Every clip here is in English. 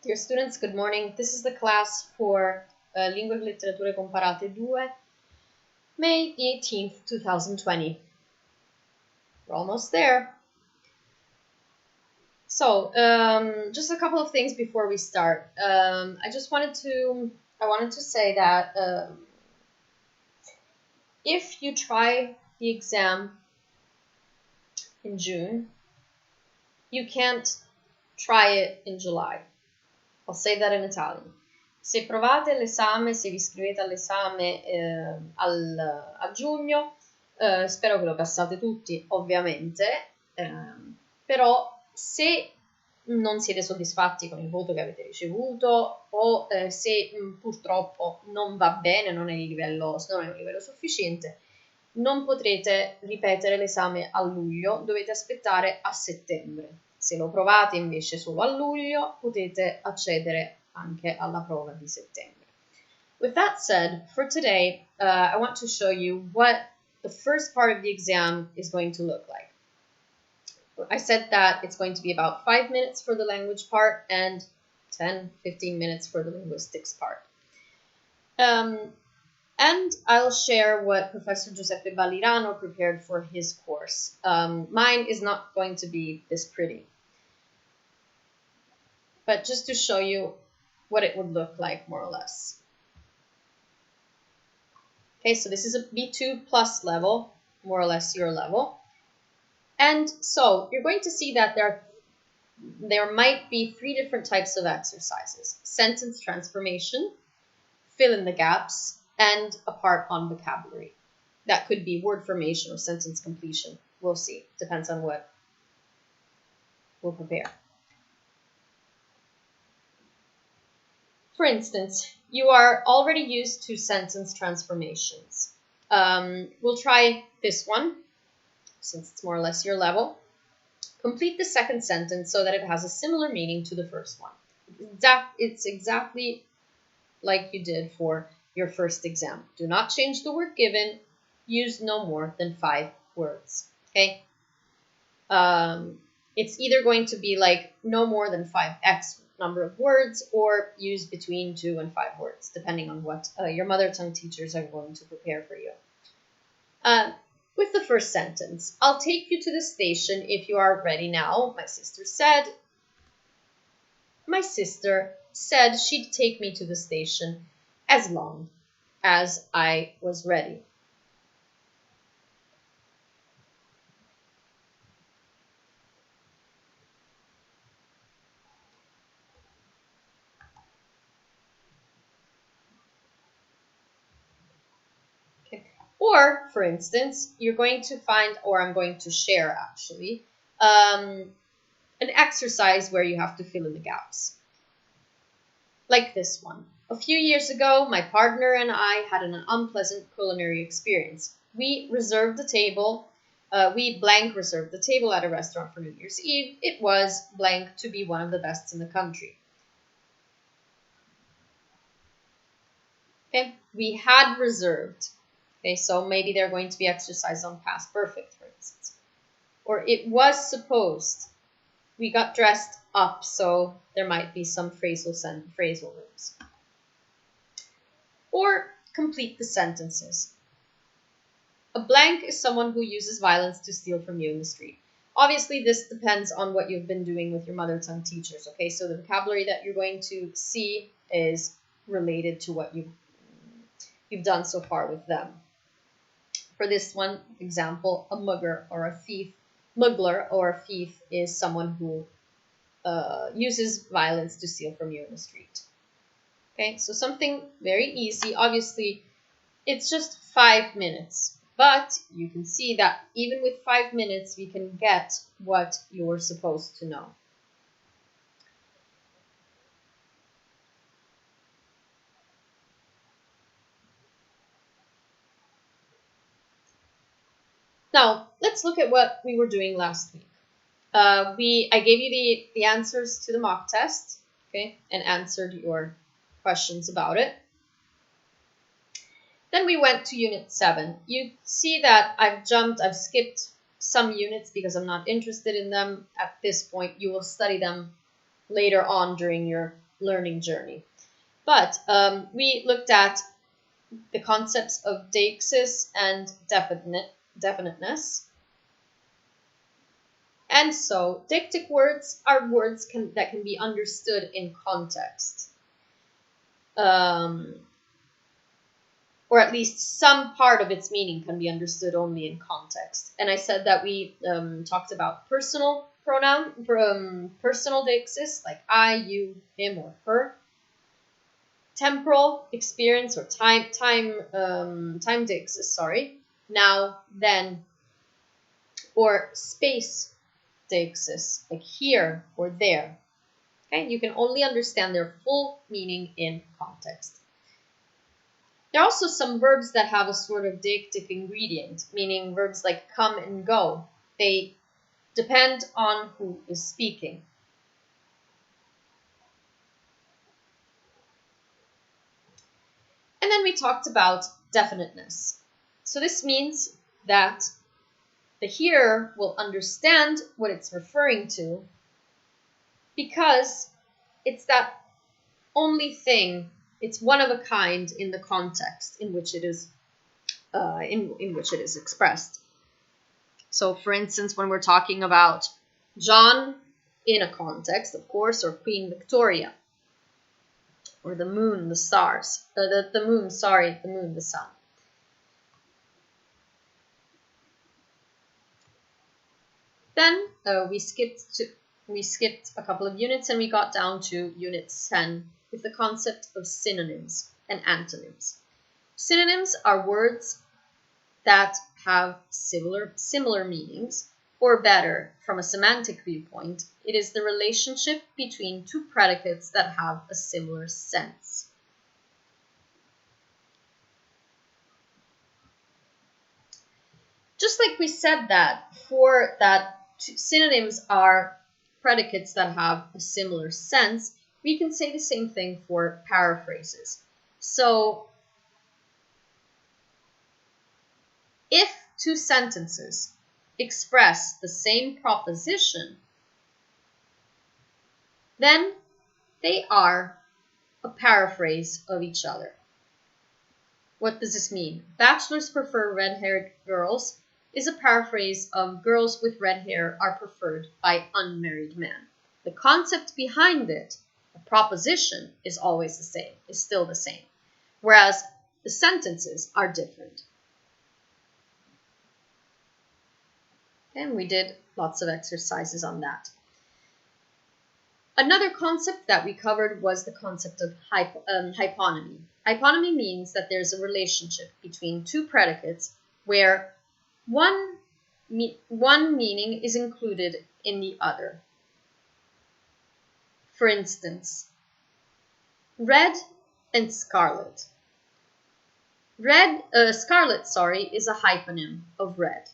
Dear students, good morning. This is the class for Lingue e Letterature Comparate 2, May 18th, 2020. We're almost there. So, just a couple of things before we start. I wanted to say that if you try the exam in June, you can't try it in July. I'll say that in Italian. Se provate l'esame, se vi iscrivete all'esame a giugno, spero che lo passate tutti, ovviamente, però se non siete soddisfatti con il voto che avete ricevuto o se purtroppo non va bene, non è un livello sufficiente, non potrete ripetere l'esame a luglio, dovete aspettare a settembre. Se lo provate invece solo a luglio, potete accedere anche alla prova di settembre. With that said, for today, I want to show you what the first part of the exam is going to look like. I said that it's going to be about 5 minutes for the language part and 10-15 minutes for the linguistics part. And I'll share what Professor Giuseppe Ballirano prepared for his course. Mine is not going to be this pretty, but just to show you what it would look like, more or less. Okay, so this is a B2 plus level, more or less your level. And so you're going to see that there might be 3 different types of exercises: sentence transformation, fill in the gaps, and a part on vocabulary. That could be word formation or sentence completion. We'll see. Depends on what we'll prepare. For instance, you are already used to sentence transformations. We'll try this one, since it's more or less your level. Complete the second sentence so that it has a similar meaning to the first one. It's exactly like you did for your first exam. Do not change the word given. Use no more than 5 words. Okay? It's either going to be like no more than 5x number of words, or use between 2 and 5 words, depending on what your mother tongue teachers are going to prepare for you. With the first sentence, I'll take you to the station if you are ready now. My sister said she'd take me to the station as long as I was ready. Okay. Or, for instance, you're going to find, or I'm going to share actually, an exercise where you have to fill in the gaps. Like this one. A few years ago, my partner and I had an unpleasant culinary experience. We reserved the table at a restaurant for New Year's Eve. It was blank to be one of the best in the country. Okay, we had reserved. Okay, so maybe they're going to be exercised on past perfect, for instance. Or it was supposed. We got dressed up, so there might be some phrasal verbs. Or complete the sentences. A blank is someone who uses violence to steal from you in the street. Obviously, this depends on what you've been doing with your mother tongue teachers, okay? So the vocabulary that you're going to see is related to what you've done so far with them. For this one example, a muggler or a thief is someone who uses violence to steal from you in the street. Okay, so something very easy. Obviously, it's just 5 minutes, but you can see that even with 5 minutes, we can get what you're supposed to know. Now, let's look at what we were doing last week. I gave you the answers to the mock test, okay, and answered your questions about it. Then we went to Unit 7. You see that I've skipped some units because I'm not interested in them at this point. You will study them later on during your learning journey. But we looked at the concepts of deixis and definiteness. And so deictic words are words that can be understood in context. Or at least some part of its meaning can be understood only in context. And I said that we talked about personal pronoun, personal deixis, like I, you, him, or her. Temporal, experience, or time deixis, sorry. Now, then, or space deixis, like here or there. Okay, you can only understand their full meaning in context. There are also some verbs that have a sort of deictic ingredient, meaning verbs like come and go. They depend on who is speaking. And then we talked about definiteness. So this means that the hearer will understand what it's referring to because it's that only thing. It's one of a kind in the context in which it is in which it is expressed. So, for instance, when we're talking about John in a context, of course, or Queen Victoria, or the moon, the stars, the moon, the sun. Then we skipped a couple of units and we got down to unit 10 with the concept of synonyms and antonyms. Synonyms are words that have similar meanings, or better, from a semantic viewpoint, it is the relationship between two predicates that have a similar sense. Just like we said that synonyms are predicates that have a similar sense, we can say the same thing for paraphrases. So, if two sentences express the same proposition, then they are a paraphrase of each other. What does this mean? Bachelors prefer red-haired girls is a paraphrase of girls with red hair are preferred by unmarried men. The concept behind it, the proposition, is always the same, is still the same, whereas the sentences are different. And we did lots of exercises on that. Another concept that we covered was the concept of hyponymy. Hyponymy means that there's a relationship between two predicates where one meaning is included in the other. For instance, red and scarlet. Scarlet, is a hyponym of red.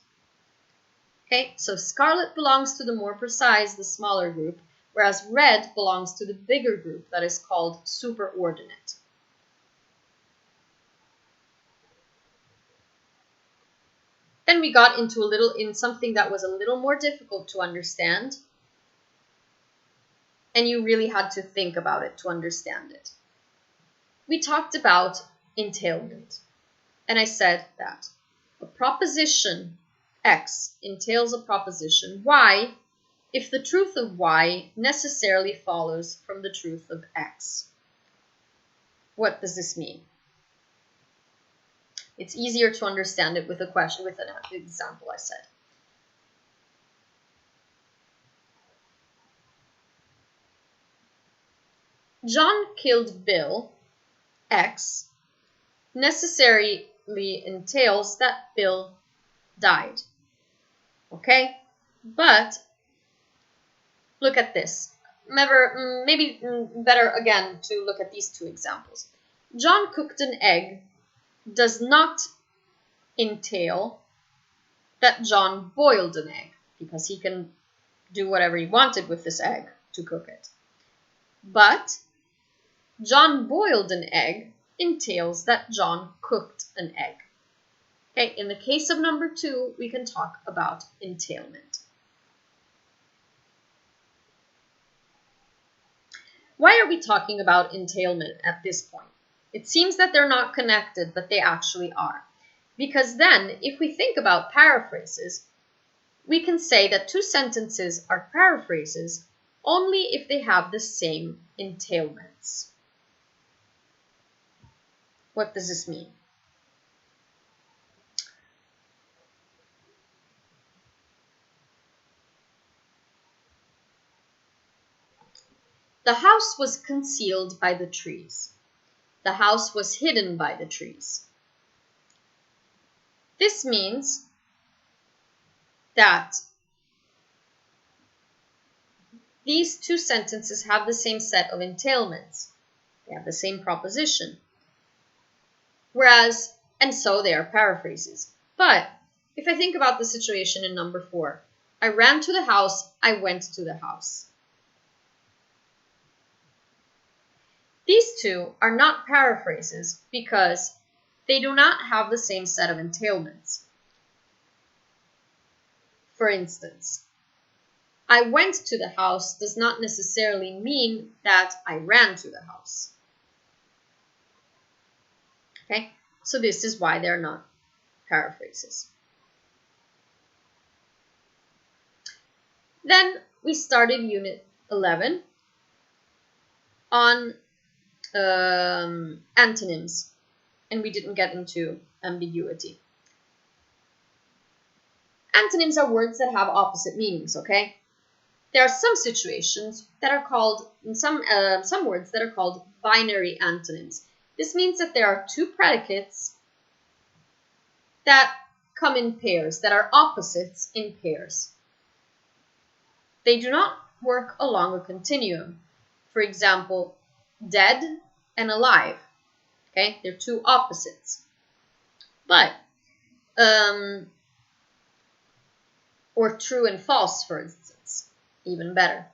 Okay, so scarlet belongs to the more precise, the smaller group, whereas red belongs to the bigger group that is called superordinate. Then we got into something that was a little more difficult to understand, and you really had to think about it to understand it. We talked about entailment, and I said that a proposition X entails a proposition Y if the truth of Y necessarily follows from the truth of X. What does this mean? It's easier to understand it with a question, with an example, I said. John killed Bill, X, necessarily entails that Bill died. Okay? But look at this. Maybe better again to look at these two examples. John cooked an egg does not entail that John boiled an egg, because he can do whatever he wanted with this egg to cook it. But John boiled an egg entails that John cooked an egg. Okay, in the case of number 2, we can talk about entailment. Why are we talking about entailment at this point? It seems that they're not connected, but they actually are. Because then, if we think about paraphrases, we can say that two sentences are paraphrases only if they have the same entailments. What does this mean? The house was concealed by the trees. The house was hidden by the trees. This means that these two sentences have the same set of entailments. They have the same proposition. Whereas, and so they are paraphrases. But if I think about the situation in number 4, I ran to the house, I went to the house. These two are not paraphrases because they do not have the same set of entailments. For instance, I went to the house does not necessarily mean that I ran to the house. Okay, so this is why they're not paraphrases. Then we started Unit 11 on antonyms, and we didn't get into ambiguity. Antonyms are words that have opposite meanings, okay? There are some situations that are called, some words that are called binary antonyms. This means that there are two predicates that come in pairs, that are opposites in pairs. They do not work along a continuum. For example, dead and alive. Okay, they're two opposites. But, or true and false, for instance, even better.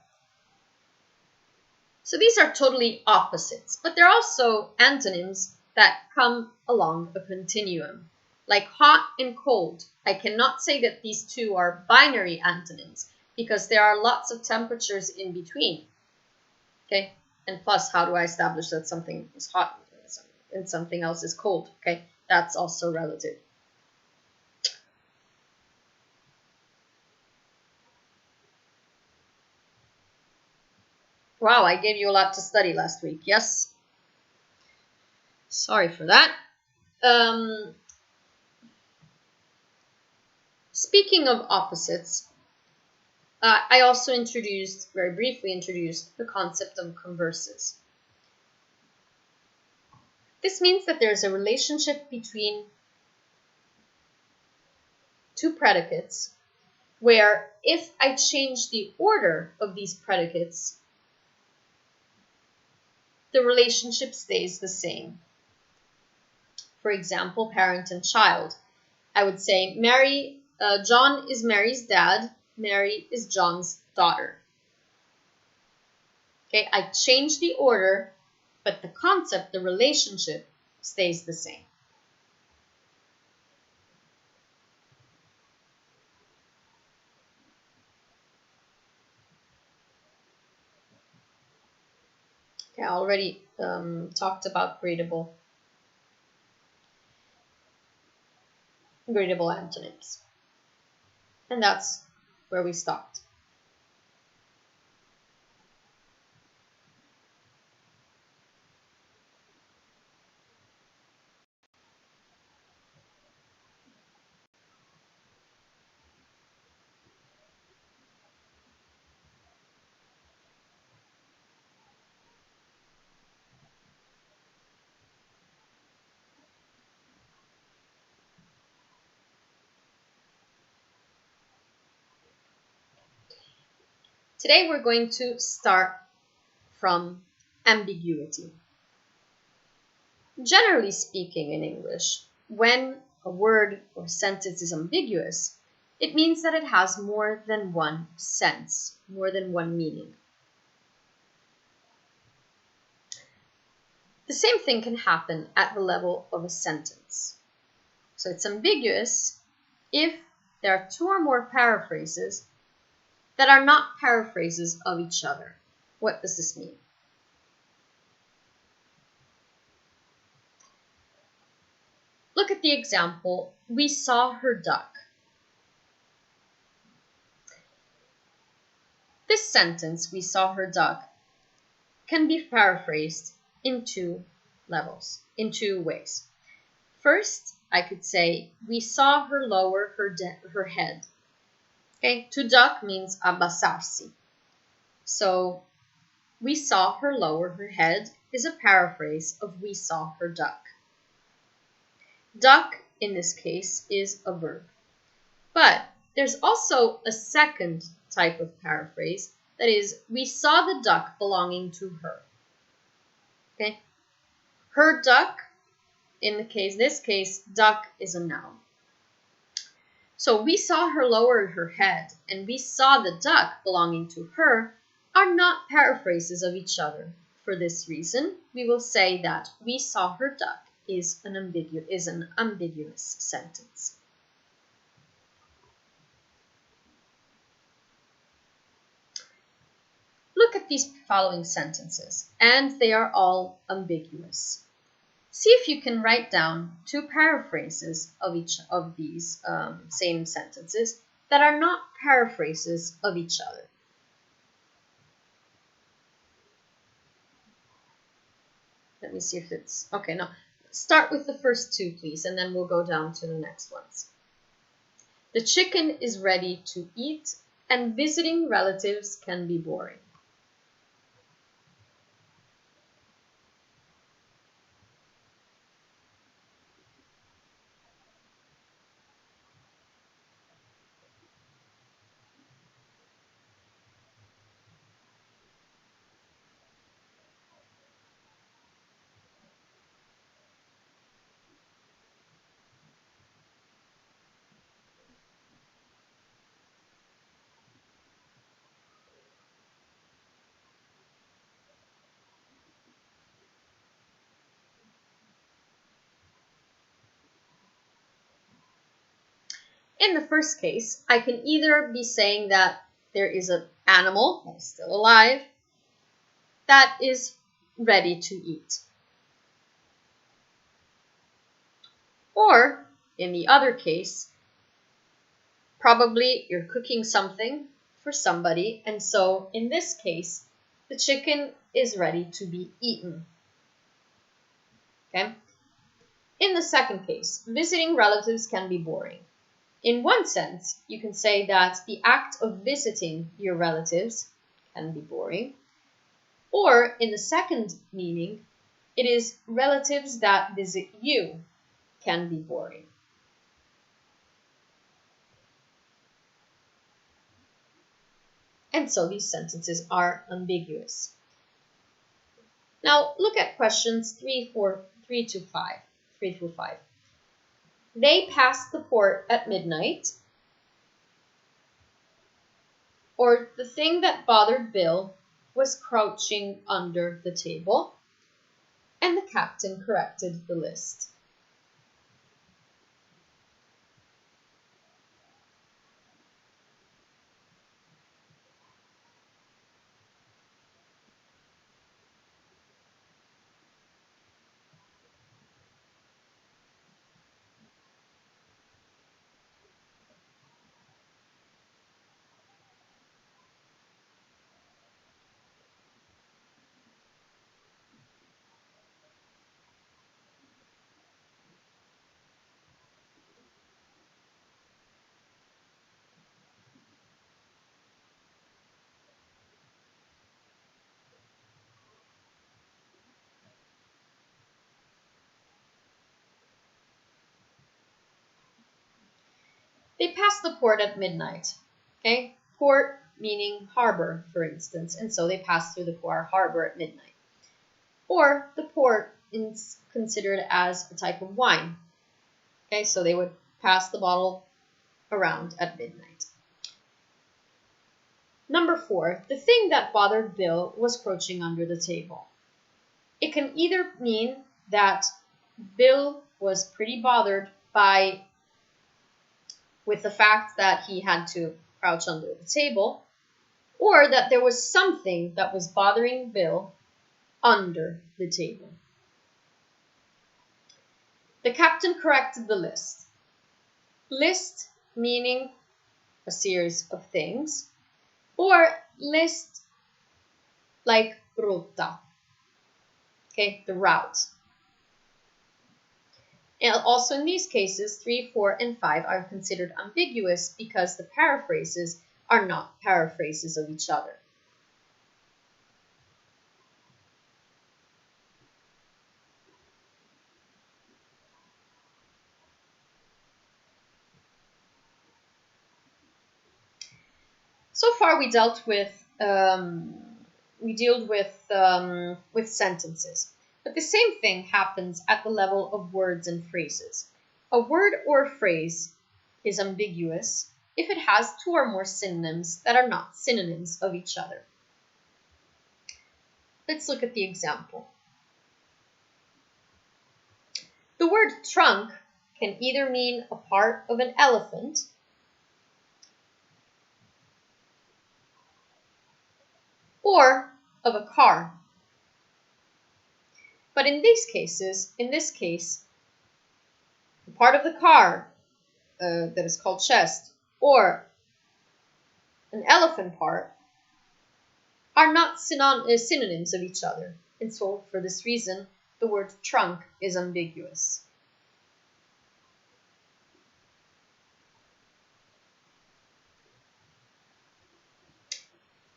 So these are totally opposites, but they're also antonyms that come along a continuum. Like hot and cold. I cannot say that these two are binary antonyms because there are lots of temperatures in between. Okay, and plus, how do I establish that something is hot and something else is cold? Okay, that's also relative. Wow, I gave you a lot to study last week, yes? Sorry for that. Speaking of opposites, I also very briefly introduced the concept of converses. This means that there's a relationship between two predicates where if I change the order of these predicates, the relationship stays the same. For example, parent and child. I would say John is Mary's dad, Mary is John's daughter. Okay, I change the order, but the concept, the relationship, stays the same. Okay, I already talked about gradable antonyms. And that's where we stopped. Today we're going to start from ambiguity. Generally speaking in English, when a word or sentence is ambiguous, it means that it has more than one sense, more than one meaning. The same thing can happen at the level of a sentence. So it's ambiguous if there are two or more paraphrases that are not paraphrases of each other. What does this mean? the example, we saw her duck. This sentence, we saw her duck, can be paraphrased in two ways. First, I could say, we saw her lower her head. Okay, to duck means abbassarsi. So, we saw her lower her head is a paraphrase of we saw her duck. Duck, in this case, is a verb. But there's also a second type of paraphrase, that is, we saw the duck belonging to her. Okay? Her duck, in this case, duck is a noun. So we saw her lower her head and we saw the duck belonging to her are not paraphrases of each other. For this reason, we will say that we saw her duck is an ambiguous sentence. Look at these following sentences, and they are all ambiguous. See if you can write down two paraphrases of each of these same sentences that are not paraphrases of each other. Let me see if it's... Okay, no. Start with the first two, please, and then we'll go down to the next ones. The chicken is ready to eat, and visiting relatives can be boring. In the first case, I can either be saying that there is an animal that is still alive that is ready to eat. Or, in the other case, probably you're cooking something for somebody, and so in this case, the chicken is ready to be eaten. Okay? In the second case, visiting relatives can be boring. In one sense, you can say that the act of visiting your relatives can be boring. Or, in the second meaning, it is relatives that visit you can be boring. And so these sentences are ambiguous. Now, look at questions 3 through 5. They passed the port at midnight. Or the thing that bothered Bill was crouching under the table. And the captain corrected the list. They passed the port at midnight. Okay? Port meaning harbor, for instance. And so they passed through the harbor at midnight. Or the port is considered as a type of wine. Okay? So they would pass the bottle around at midnight. Number 4, the thing that bothered Bill was crouching under the table. It can either mean that Bill was pretty bothered with the fact that he had to crouch under the table, or that there was something that was bothering Bill under the table. The captain corrected the list. List meaning a series of things, or list like ruta, okay, the route. And also in these cases, 3, 4, and 5 are considered ambiguous because the paraphrases are not paraphrases of each other. So far, we dealt with sentences, but the same thing happens at the level of words and phrases. A word or phrase is ambiguous if it has 2 or more synonyms that are not synonyms of each other. Let's look at the example. The word trunk can either mean a part of an elephant or of a car. But in this case, the part of the car that is called chest or an elephant part are not synonyms of each other. And so for this reason, the word trunk is ambiguous.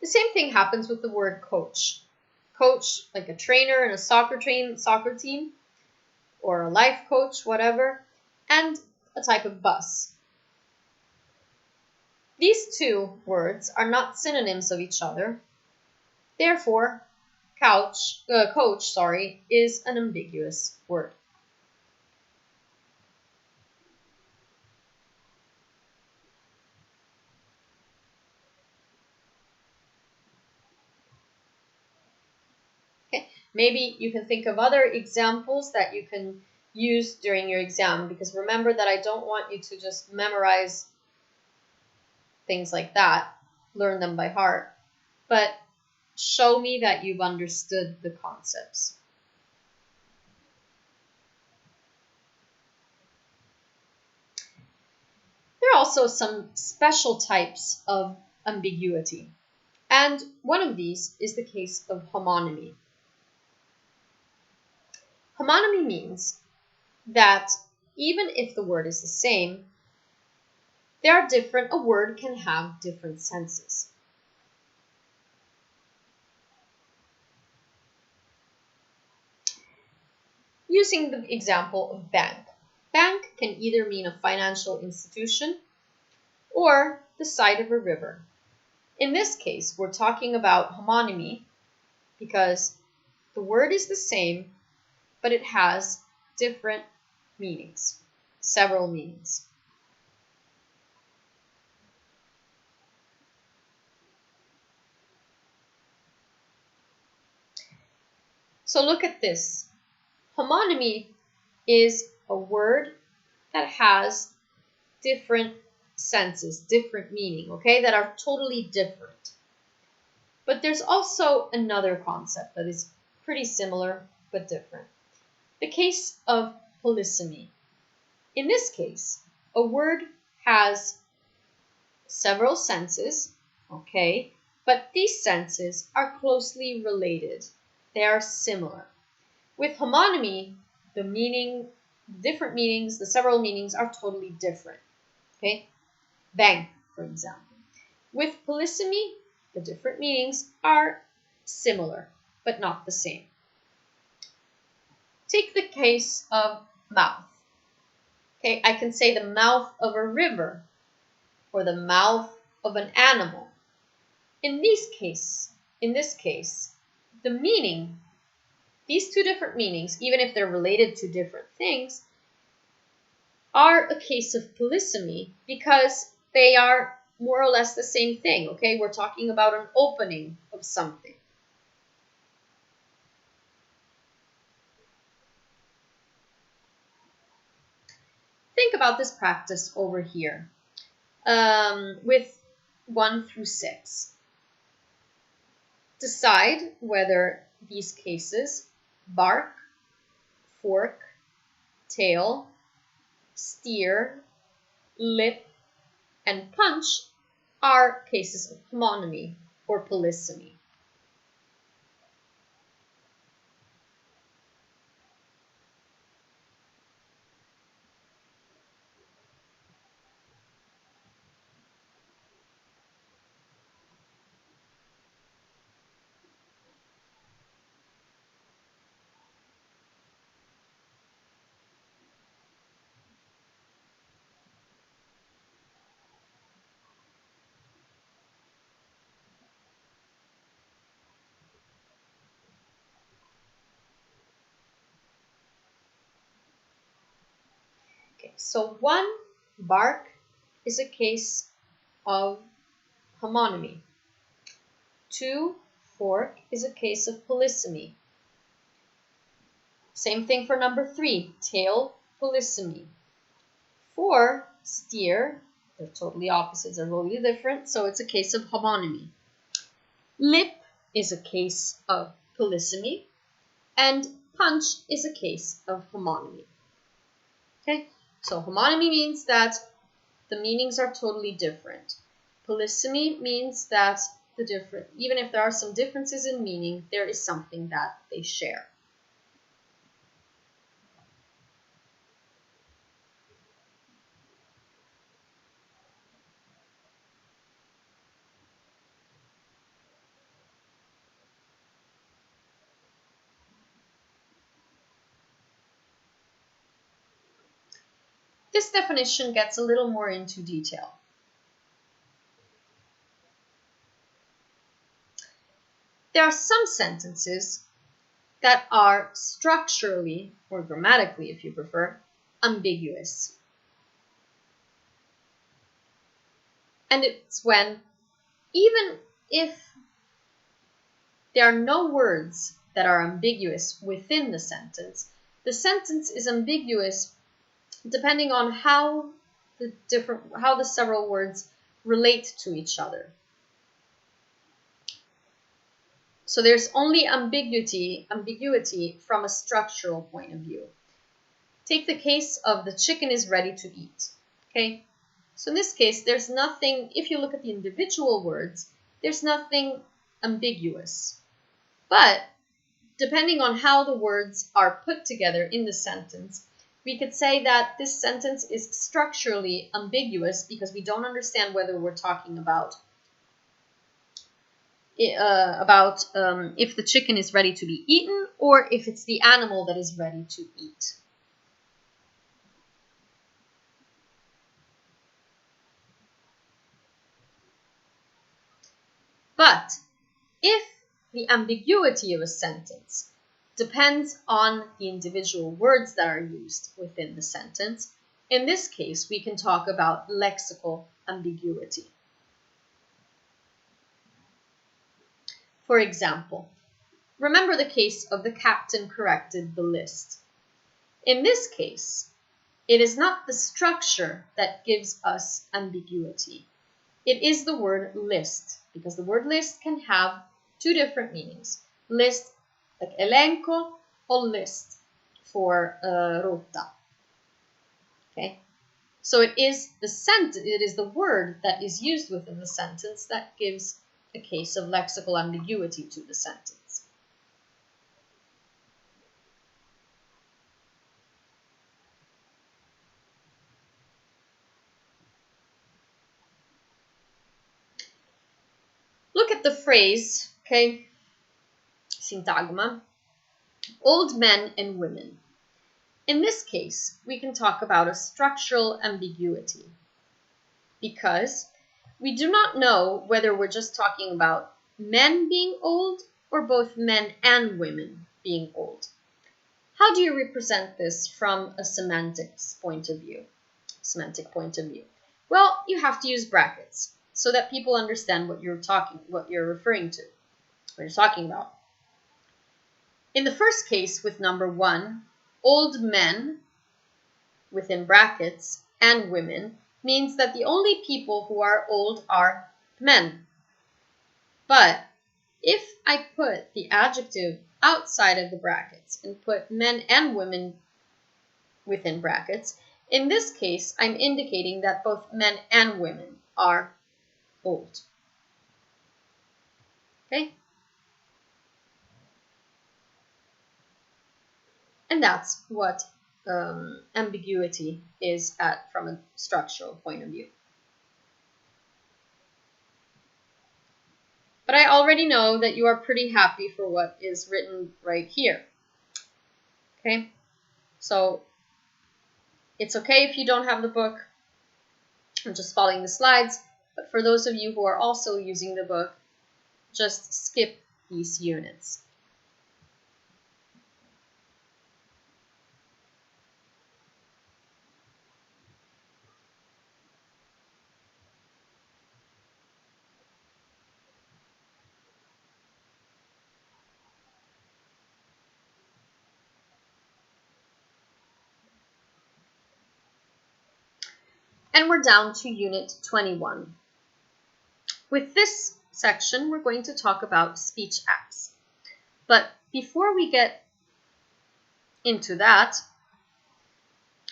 The same thing happens with the word coach. Coach, like a trainer in a soccer team, or a life coach, whatever, and a type of bus. These 2 words are not synonyms of each other. Therefore, coach is an ambiguous word. Okay, maybe you can think of other examples that you can use during your exam, because remember that I don't want you to just memorize things like that, learn them by heart, but show me that you've understood the concepts. There are also some special types of ambiguity, and one of these is the case of homonymy. Homonymy means that even if the word is the same, a word can have different senses. Using the example of bank. Bank can either mean a financial institution or the side of a river. In this case, we're talking about homonymy because the word is the same, but it has different meanings, several meanings. So look at this. Homonymy is a word that has different senses, different meaning, okay, that are totally different. But there's also another concept that is pretty similar but different. The case of polysemy. In this case, a word has several senses, okay, but these senses are closely related. They are similar. With homonymy, the several meanings are totally different. Okay? Bank, for example. With polysemy, the different meanings are similar, but not the same. Take the case of mouth. Okay, I can say the mouth of a river or the mouth of an animal. In this case, the meaning, these 2 different meanings, even if they're related to different things, are a case of polysemy because they are more or less the same thing, okay? We're talking about an opening of something. Think about this practice over here with 1 through 6. Decide whether these cases, bark, fork, tail, steer, lip, and punch are cases of homonymy or polysemy. Okay, so 1, bark, is a case of homonymy. 2, fork, is a case of polysemy. Same thing for number 3, tail, polysemy. 4, steer, they're totally opposites, they're totally different, so it's a case of homonymy. Lip is a case of polysemy, and punch is a case of homonymy. Okay, so homonymy means that the meanings are totally different. Polysemy means that even if there are some differences in meaning, there is something that they share. This definition gets a little more into detail. There are some sentences that are structurally, or grammatically if you prefer, ambiguous. And it's when, even if there are no words that are ambiguous within the sentence is ambiguous depending on how the several words relate to each other. So there's only ambiguity from a structural point of view. Take the case of the chicken is ready to eat. Okay? So in this case, there's nothing, if you look at the individual words, there's nothing ambiguous. But depending on how the words are put together in the sentence, we could say that this sentence is structurally ambiguous because we don't understand whether we're talking about if the chicken is ready to be eaten or if it's the animal that is ready to eat. But if the ambiguity of a sentence depends on the individual words that are used within the sentence, in this case, we can talk about lexical ambiguity. For example, remember the case of the captain corrected the list. In this case, it is not the structure that gives us ambiguity. It is the word list, because the word list can have two different meanings. List, like elenco, or list for rota. Okay, so it is the word that is used within the sentence that gives a case of lexical ambiguity to the sentence. Look at the phrase, okay, syntagma, old men and women. In this case, we can talk about a structural ambiguity because we do not know whether we're just talking about men being old or both men and women being old. How do you represent this from a semantic point of view? Well, you have to use brackets so that people understand what you're referring to, what you're talking about. In the first case with number 1, old men, within brackets, and women, means that the only people who are old are men. But if I put the adjective outside of the brackets and put men and women within brackets. In this case, I'm indicating that both men and women are old. Okay? And that's what ambiguity is from a structural point of view. But I already know that you are pretty happy for what is written right here. Okay? So it's okay if you don't have the book. I'm just following the slides. But for those of you who are also using the book, just skip these units. And we're down to Unit 21. With this section, we're going to talk about speech acts. But before we get into that,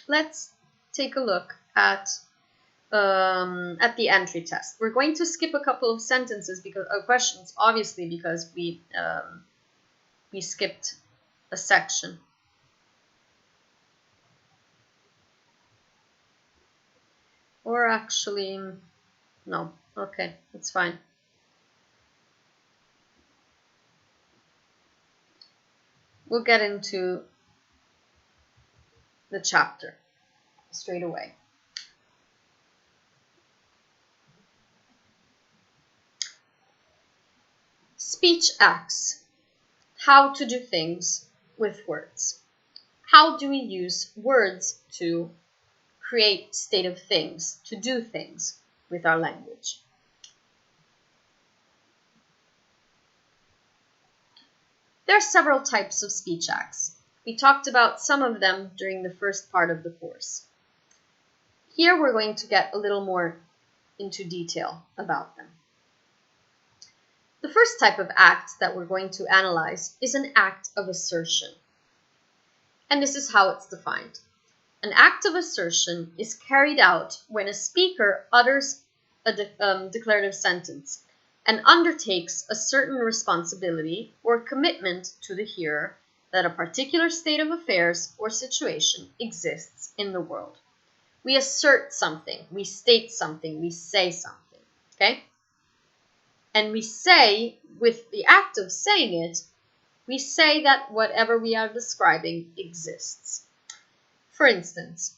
let's take a look at the entry test. We're going to skip a couple of sentences because questions, obviously, because we skipped a section. Or actually, no. Okay, that's fine. We'll get into the chapter straight away. Speech acts. How to do things with words. How do we use words to create state of things, to do things with our language? There are several types of speech acts. We talked about some of them during the first part of the course. Here we're going to get a little more into detail about them. The first type of act that we're going to analyze is an act of assertion. And this is how it's defined. An act of assertion is carried out when a speaker utters a declarative sentence and undertakes a certain responsibility or commitment to the hearer that a particular state of affairs or situation exists in the world. We assert something, we state something, we say something, okay? And we say, with the act of saying it, we say that whatever we are describing exists. For instance,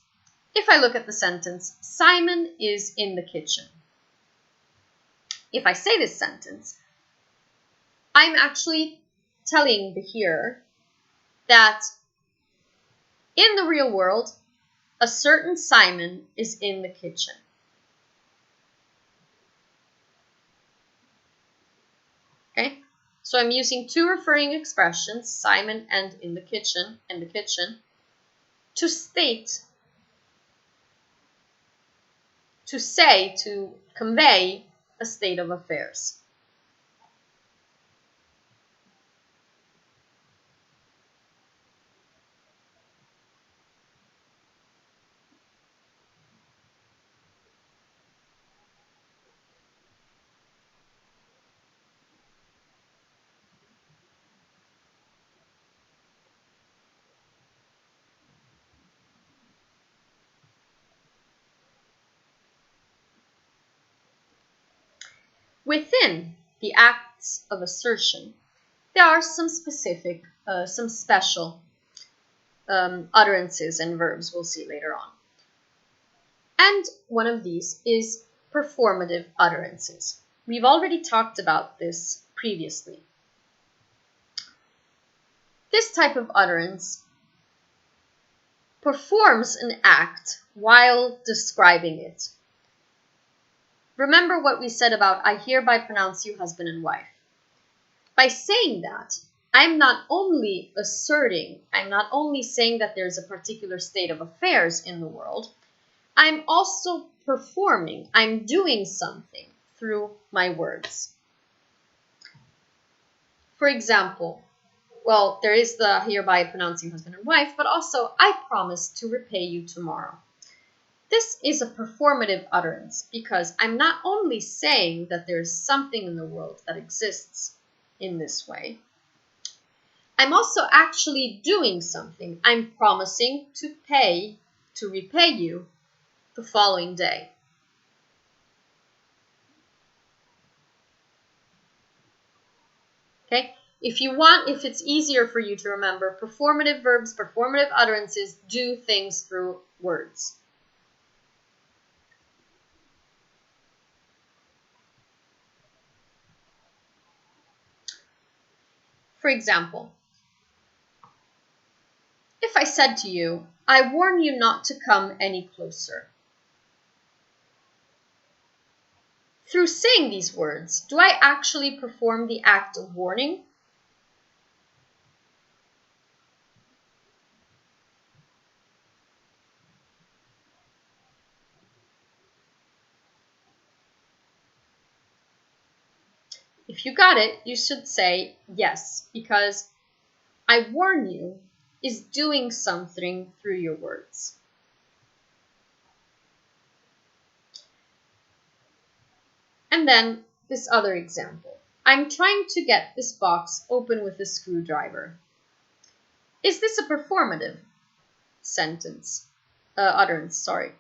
if I look at the sentence, Simon is in the kitchen. If I say this sentence, I'm actually telling the hearer that in the real world, a certain Simon is in the kitchen. Okay? So I'm using two referring expressions, Simon and in the kitchen, to state, to say, to convey a state of affairs. Within the acts of assertion, there are some specific, some special utterances and verbs we'll see later on. And one of these is performative utterances. We've already talked about this previously. This type of utterance performs an act while describing it. Remember what we said about, I hereby pronounce you husband and wife. By saying that, I'm not only asserting, I'm not only saying that there's a particular state of affairs in the world, I'm also performing, I'm doing something through my words. For example, well, there is the hereby pronouncing husband and wife, but also I promise to repay you tomorrow. This is a performative utterance because I'm not only saying that there's something in the world that exists in this way, I'm also actually doing something. I'm promising to repay you the following day. Okay? If it's easier for you to remember, performative verbs, performative utterances do things through words. For example, if I said to you, I warn you not to come any closer. Through saying these words, do I actually perform the act of warning? If you got it, you should say yes, because I warn you is doing something through your words. And then this other example. I'm trying to get this box open with a screwdriver. Is this a performative utterance, sorry.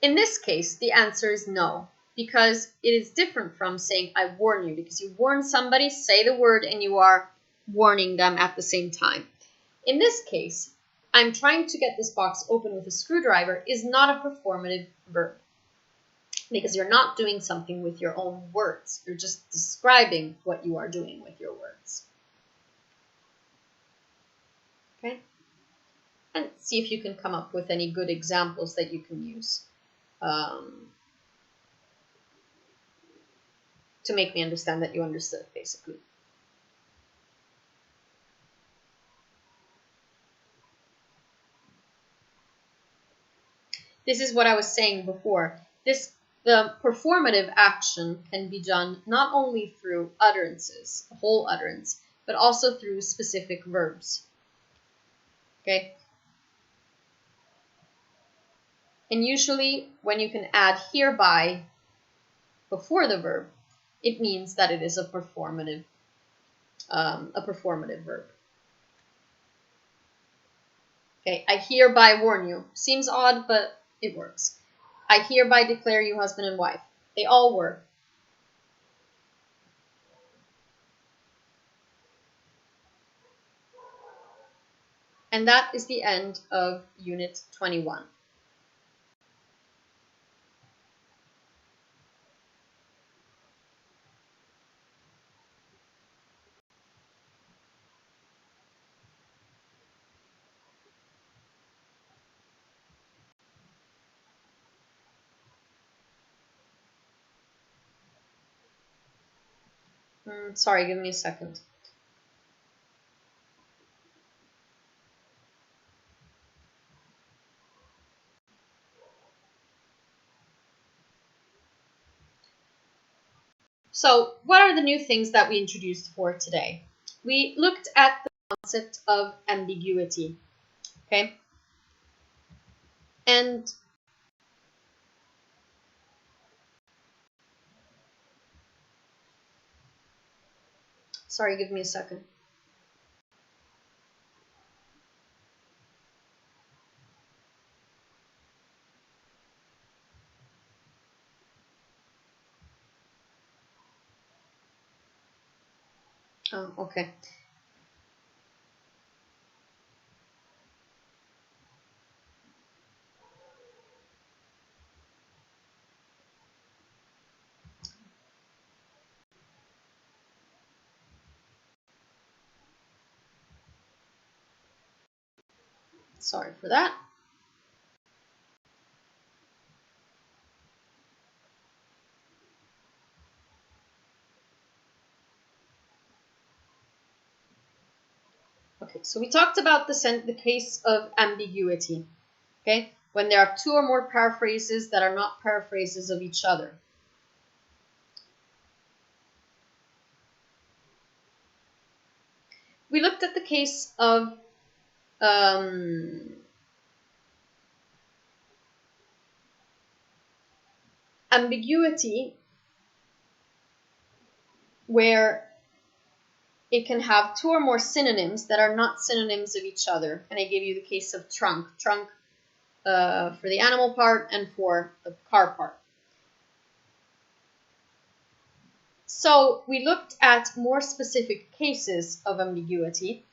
In this case, the answer is no, because it is different from saying I warn you, because you warn somebody, say the word, and you are warning them at the same time. In this case, I'm trying to get this box open with a screwdriver is not a performative verb, because you're not doing something with your own words. You're just describing what you are doing with your words. Okay? And see if you can come up with any good examples that you can use to make me understand that you understood, basically. This is what I was saying before. The performative action can be done not only through utterances, a whole utterance, but also through specific verbs. Okay? And usually when you can add hereby before the verb, it means that it is a performative verb. Okay, I hereby warn you. Seems odd, but it works. I hereby declare you husband and wife. They all work. And that is the end of Unit 21. Sorry, give me a second. So, what are the new things that we introduced for today? We looked at the concept of ambiguity, okay? And sorry, give me a second. Oh, okay. Sorry for that. Okay, So we talked about the case of ambiguity, okay? When there are two or more paraphrases that are not paraphrases of each other. We looked at the case of ambiguity, where it can have two or more synonyms that are not synonyms of each other. And I gave you the case of trunk. Trunk for the animal part and for the car part. So we looked at more specific cases of ambiguity,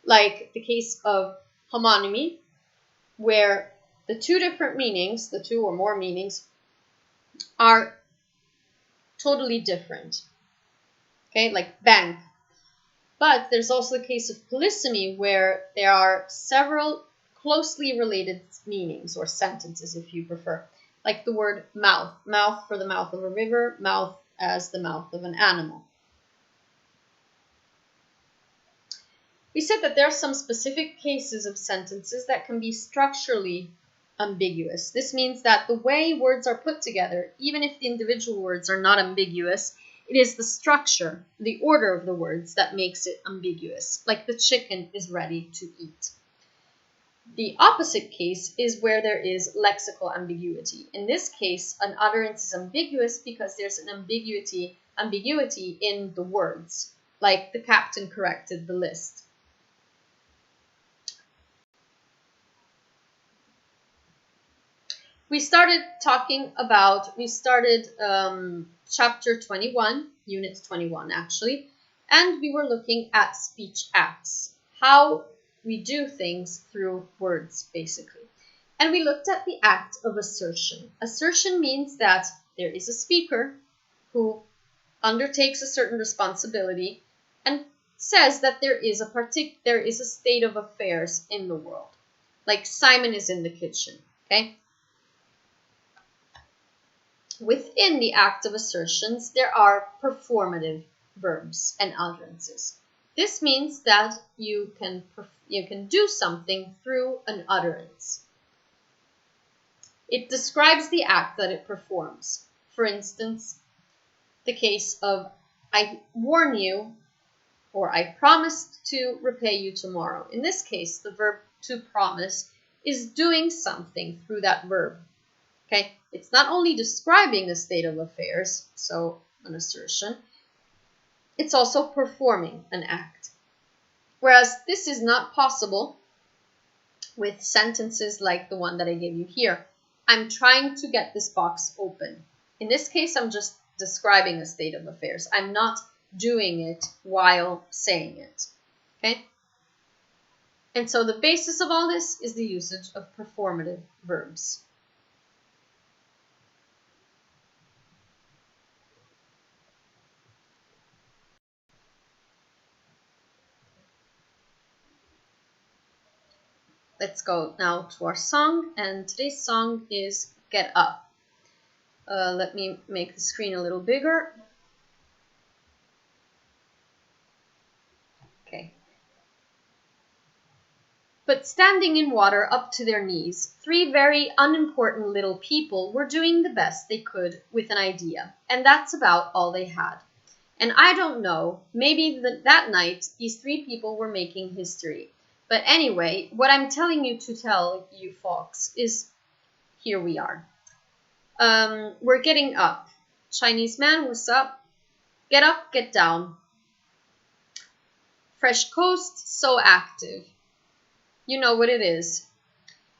like the case of homonymy, where the two different meanings, the two or more meanings, are totally different. Okay, like bank. But there's also the case of polysemy, where there are several closely related meanings, or sentences if you prefer, like the word mouth. Mouth for the mouth of a river, mouth as the mouth of an animal. We said that there are some specific cases of sentences that can be structurally ambiguous. This means that the way words are put together, even if the individual words are not ambiguous, it is the structure, the order of the words that makes it ambiguous, like the chicken is ready to eat. The opposite case is where there is lexical ambiguity. In this case, an utterance is ambiguous because there's an ambiguity in the words, like the captain corrected the list. We started chapter 21, unit 21 actually, and we were looking at speech acts, how we do things through words basically. And we looked at the act of assertion. Assertion means that there is a speaker who undertakes a certain responsibility and says that there is a state of affairs in the world. Like Simon is in the kitchen, okay? Within the act of assertions, there are performative verbs and utterances. This means that you can do something through an utterance. It describes the act that it performs. For instance, the case of I warn you, or I promised to repay you tomorrow. In this case, the verb to promise is doing something through that verb. Okay, it's not only describing a state of affairs, so an assertion, it's also performing an act. Whereas this is not possible with sentences like the one that I gave you here. I'm trying to get this box open. In this case, I'm just describing a state of affairs. I'm not doing it while saying it. Okay? And so the basis of all this is the usage of performative verbs. Let's go now to our song, and today's song is Get Up. Let me make the screen a little bigger. Okay. But standing in water up to their knees, three very unimportant little people were doing the best they could with an idea, and that's about all they had. And I don't know, maybe that night these three people were making history. But anyway, what I'm telling you to tell you folks is, here we are. We're getting up. Chinese man, what's up? Get up, get down. Fresh coast, so active. You know what it is.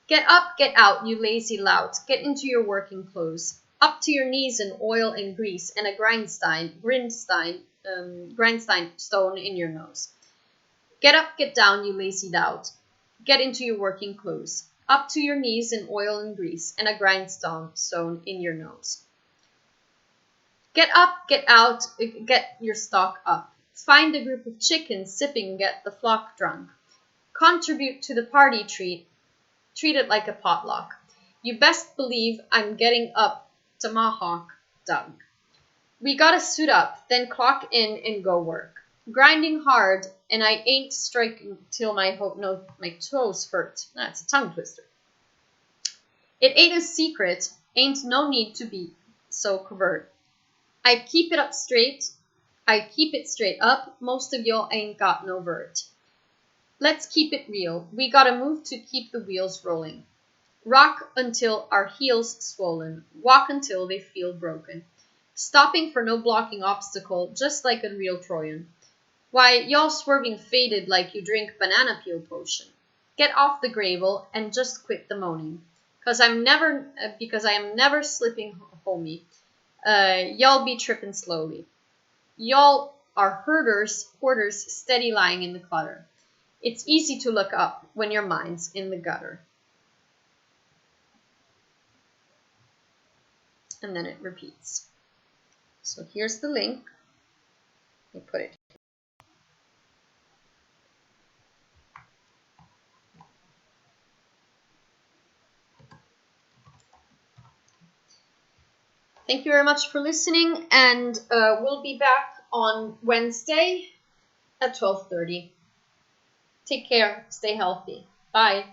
Get up, get out, you lazy lout. Get into your working clothes. Up to your knees in oil and grease and a grindstone in your nose. Get up, get down, you lazy lout. Get into your working clothes. Up to your knees in oil and grease and a grindstone in your nose. Get up, get out, get your stock up. Find a group of chickens sipping, get the flock drunk. Contribute to the party treat it like a potluck. You best believe I'm getting up tomahawk dunk. We gotta suit up, then clock in and go work. Grinding hard and I ain't striking till my toes hurt. That's a tongue twister. It ain't a secret, ain't no need to be so covert. I keep it up straight, I keep it straight up, most of y'all ain't got no vert. Let's keep it real, we gotta move to keep the wheels rolling. Rock until our heels swollen, walk until they feel broken. Stopping for no blocking obstacle, just like a real Trojan. Why, y'all swerving faded like you drink banana peel potion. Get off the gravel and just quit the moaning. Because I am never slipping homey. Y'all be tripping slowly. Y'all are hoarders, steady lying in the clutter. It's easy to look up when your mind's in the gutter. And then it repeats. So here's the link. Let me put it. Thank you very much for listening, and we'll be back on Wednesday at 12:30. Take care. Stay healthy. Bye.